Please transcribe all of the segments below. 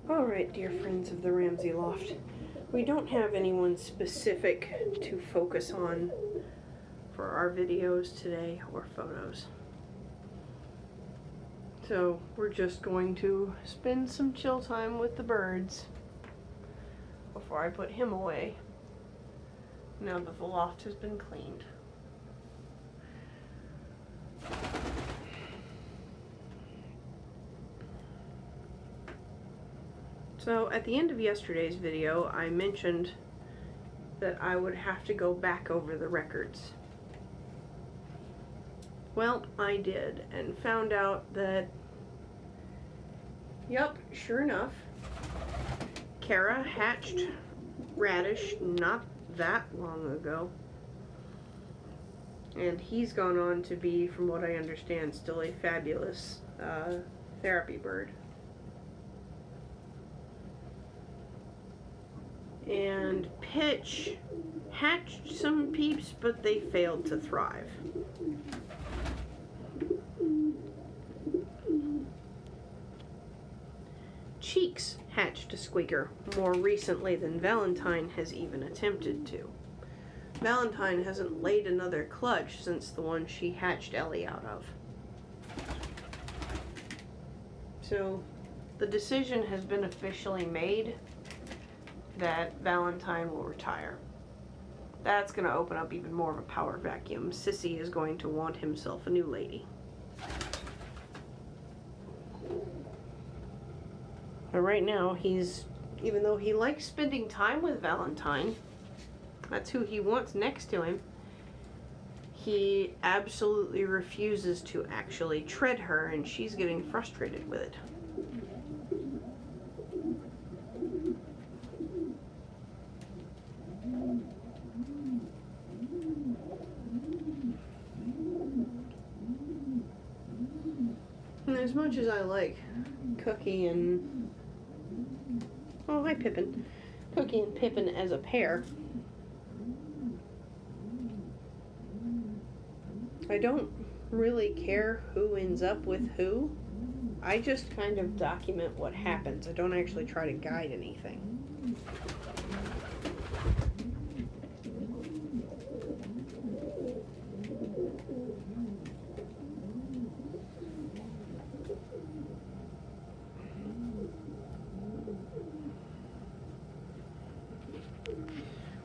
Alright, dear friends of the Ramsey Loft, we don't have anyone specific to focus on for our videos today or photos. So we're just going to spend some chill time with the birds before I put him away, now that the loft has been cleaned. So at the end of yesterday's video, I mentioned that I would have to go back over the records. Well, I did, and found out that, yep, sure enough, Kara hatched Radish not that long ago. And he's gone on to be, from what I understand, still a fabulous therapy bird. And Pitch hatched some peeps, but they failed to thrive. Cheeks hatched a squeaker more recently than Valentine has even attempted to. Valentine hasn't laid another clutch since the one she hatched Ellie out of. So the decision has been officially made that Valentine will retire. That's going to open up even more of a power vacuum. Sissy is going to want himself a new lady. But right now, even though he likes spending time with Valentine, that's who he wants next to him, he absolutely refuses to actually tread her, and she's getting frustrated with it. And as much as I like Cookie and... oh, hi Pippin. Cookie and Pippin as a pair, I don't really care who ends up with who. I just kind of document what happens. I don't actually try to guide anything.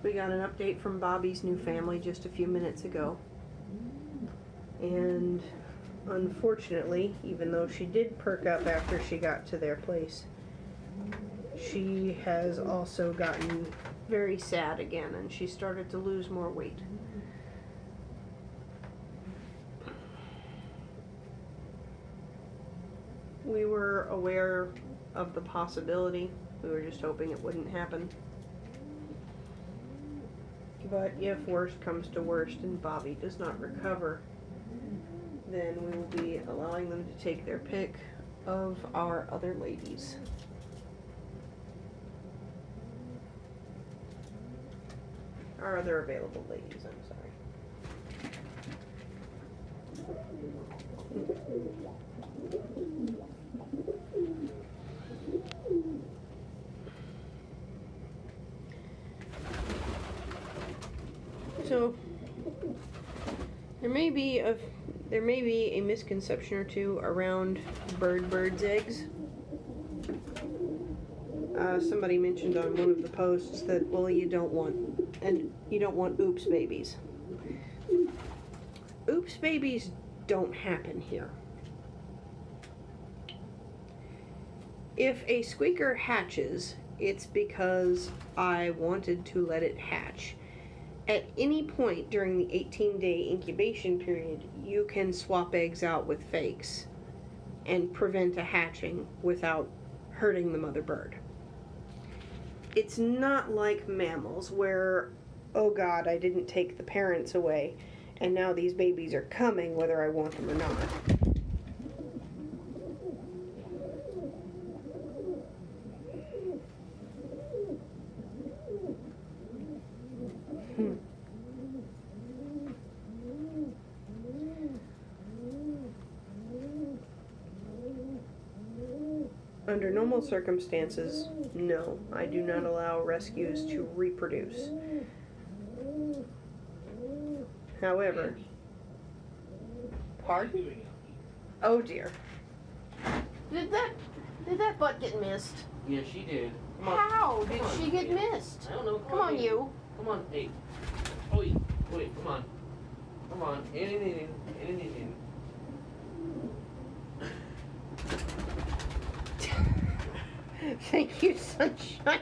We got an update from Bobby's new family just a few minutes ago. And unfortunately, even though she did perk up after she got to their place, she has also gotten very sad again, and she started to lose more weight. We were aware of the possibility. We were just hoping it wouldn't happen. But if worst comes to worst and Bobby does not recover, then we will be allowing them to take their pick of our other ladies. Our other available ladies, I'm sorry. So there may be a misconception or two around birds' eggs. Somebody mentioned on one of the posts that, well, you don't want oops babies. Oops babies don't happen here. If a squeaker hatches, it's because I wanted to let it hatch. At any point during the 18-day incubation period, you can swap eggs out with fakes and prevent a hatching without hurting the mother bird. It's not like mammals where, oh God, I didn't take the parents away and now these babies are coming whether I want them or not. Under normal circumstances, no, I do not allow rescues to reproduce. However, pardon? Oh dear. Did that butt get missed? Yeah, she did. How did she get missed? I don't know. Come on, you. Come on, hey. Oh, wait, come on. Come on. In. Thank you, sunshine.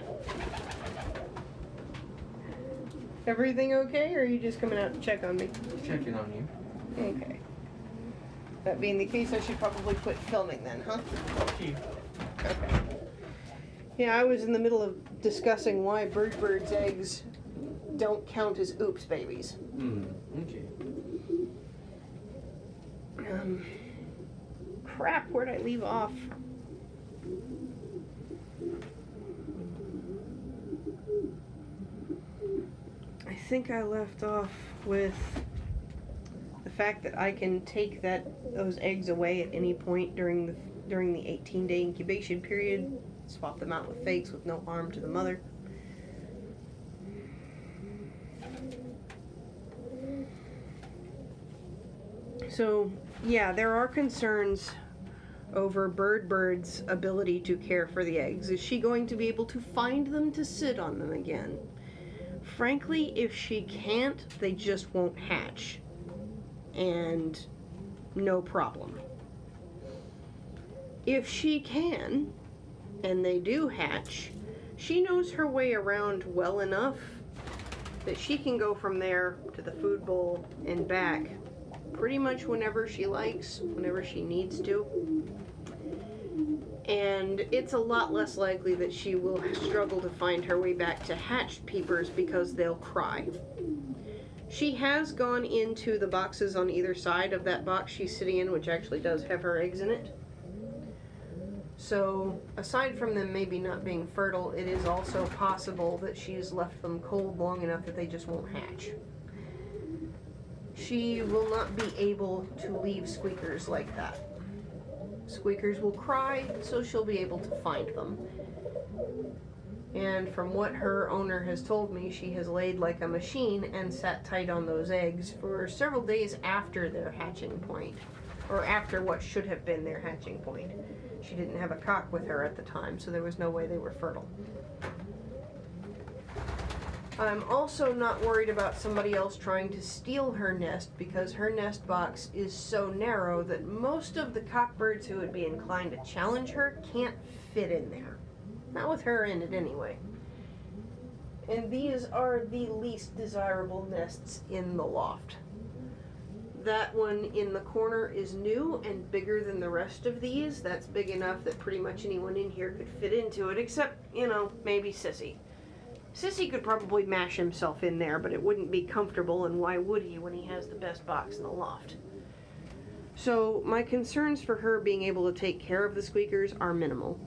Everything okay, or are you just coming out to check on me? Checking on you. Okay. That being the case, I should probably quit filming then, huh? Okay. Okay. Yeah, I was in the middle of discussing why bird's eggs don't count as oops babies. Okay. Crap, where'd I leave off? I think I left off with the fact that I can take those eggs away at any point during the 18-day incubation period, swap them out with fakes with no harm to the mother. So, yeah, there are concerns over Bird's ability to care for the eggs. Is she going to be able to find them to sit on them again? Frankly, if she can't, they just won't hatch. And no problem. If she can, and they do hatch, she knows her way around well enough that she can go from there to the food bowl and back pretty much whenever she likes, whenever she needs to. And it's a lot less likely that she will struggle to find her way back to hatched peepers because they'll cry. She has gone into the boxes on either side of that box she's sitting in, which actually does have her eggs in it. So, aside from them maybe not being fertile, it is also possible that she's left them cold long enough that they just won't hatch. She will not be able to leave squeakers like that. Squeakers will cry, so she'll be able to find them. And from what her owner has told me, she has laid like a machine and sat tight on those eggs for several days after their hatching point, or after what should have been their hatching point. She didn't have a cock with her at the time, so there was no way they were fertile. I'm also not worried about somebody else trying to steal her nest because her nest box is so narrow that most of the cockbirds who would be inclined to challenge her can't fit in there. Not with her in it anyway. And these are the least desirable nests in the loft. That one in the corner is new and bigger than the rest of these. That's big enough that pretty much anyone in here could fit into it, except, maybe Sissy. Sissy could probably mash himself in there, but it wouldn't be comfortable, and why would he when he has the best box in the loft? So my concerns for her being able to take care of the squeakers are minimal.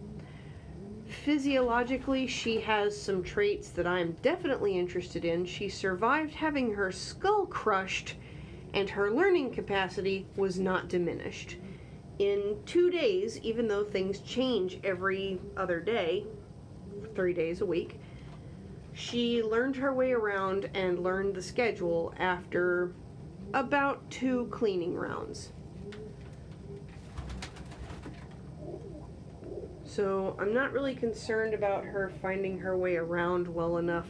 Physiologically, she has some traits that I'm definitely interested in. She survived having her skull crushed, and her learning capacity was not diminished. In 2 days, even though things change every other day, 3 days a week, she learned her way around and learned the schedule after about 2 cleaning rounds. So I'm not really concerned about her finding her way around well enough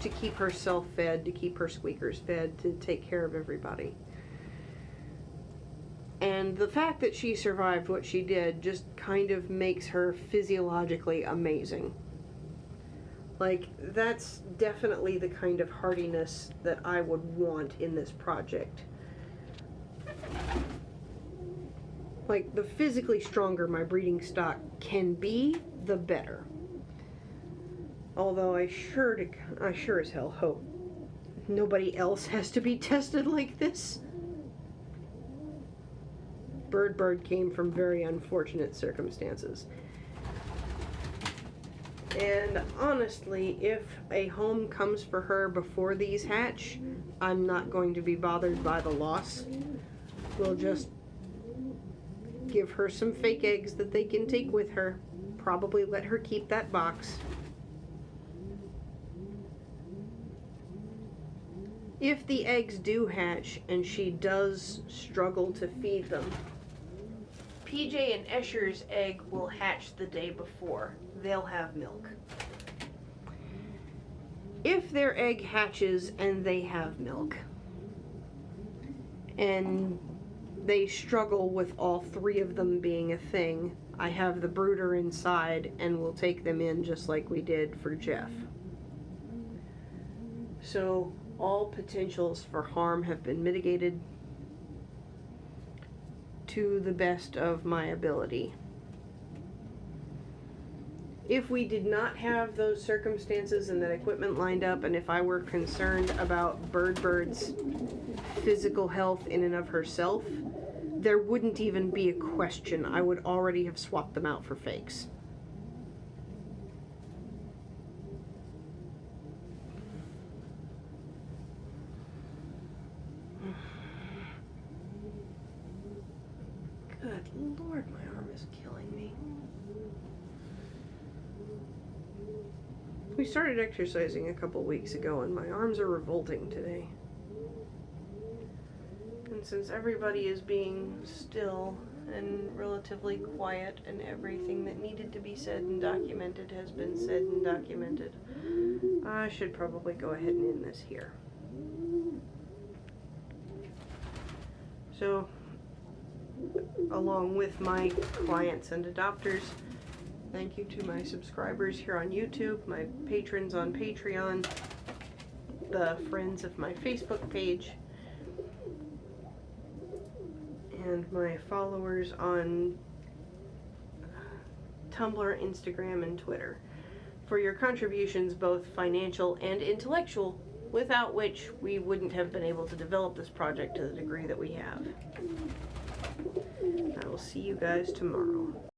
to keep herself fed, to keep her squeakers fed, to take care of everybody. And the fact that she survived what she did just kind of makes her physiologically amazing. Like, that's definitely the kind of hardiness that I would want in this project. Like, the physically stronger my breeding stock can be, the better. Although I sure as hell hope nobody else has to be tested like this. Bird came from very unfortunate circumstances. And honestly, if a home comes for her before these hatch, I'm not going to be bothered by the loss. We'll just give her some fake eggs that they can take with her. Probably let her keep that box. If the eggs do hatch and she does struggle to feed them, PJ and Escher's egg will hatch the day before. They'll have milk. If their egg hatches and they have milk, and they struggle with all three of them being a thing, I have the brooder inside and we'll take them in just like we did for Jeff. So all potentials for harm have been mitigated to the best of my ability. If we did not have those circumstances and that equipment lined up, and if I were concerned about Bird's physical health in and of herself, there wouldn't even be a question. I would already have swapped them out for fakes. Good Lord, my arm is killing me. We started exercising a couple weeks ago and my arms are revolting today. And since everybody is being still and relatively quiet and everything that needed to be said and documented has been said and documented, I should probably go ahead and end this here. So, along with my clients and adopters, thank you to my subscribers here on YouTube, my patrons on Patreon, the friends of my Facebook page, and my followers on Tumblr, Instagram, and Twitter for your contributions, both financial and intellectual, without which we wouldn't have been able to develop this project to the degree that we have. I will see you guys tomorrow.